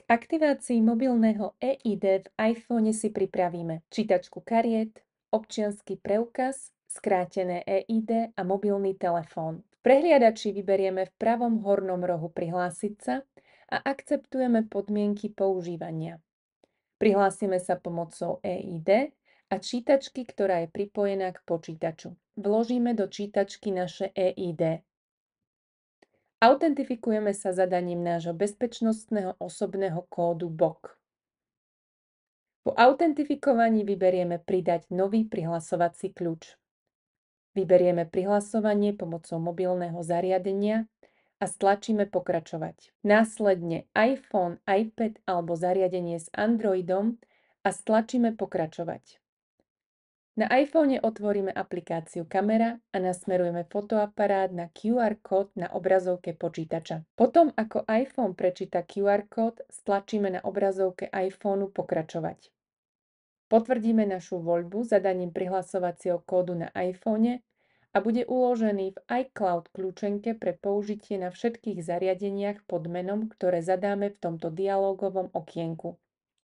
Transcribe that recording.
Aktivácii mobilného eID v iPhone si pripravíme čítačku kariet, občiansky preukaz, skrátené eID a mobilný telefón. V prehliadači vyberieme v pravom hornom rohu Prihlásiť sa a akceptujeme podmienky používania. Prihlásime sa pomocou eID a čítačky, ktorá je pripojená k počítaču. Vložíme do čítačky naše eID. Autentifikujeme sa zadaním nášho bezpečnostného osobného kódu BOK. Po autentifikovaní vyberieme Pridať nový prihlasovací kľúč. Vyberieme prihlasovanie pomocou mobilného zariadenia a stlačíme Pokračovať. Následne iPhone, iPad alebo zariadenie s Androidom a stlačíme Pokračovať. Na iPhone otvoríme aplikáciu Kamera a nasmerujeme fotoaparát na QR kód na obrazovke počítača. Potom, ako iPhone prečíta QR kód, stlačíme na obrazovke iPhoneu Pokračovať. Potvrdíme našu voľbu zadaním prihlasovacieho kódu na iPhone a bude uložený v iCloud kľúčenke pre použitie na všetkých zariadeniach pod menom, ktoré zadáme v tomto dialógovom okienku.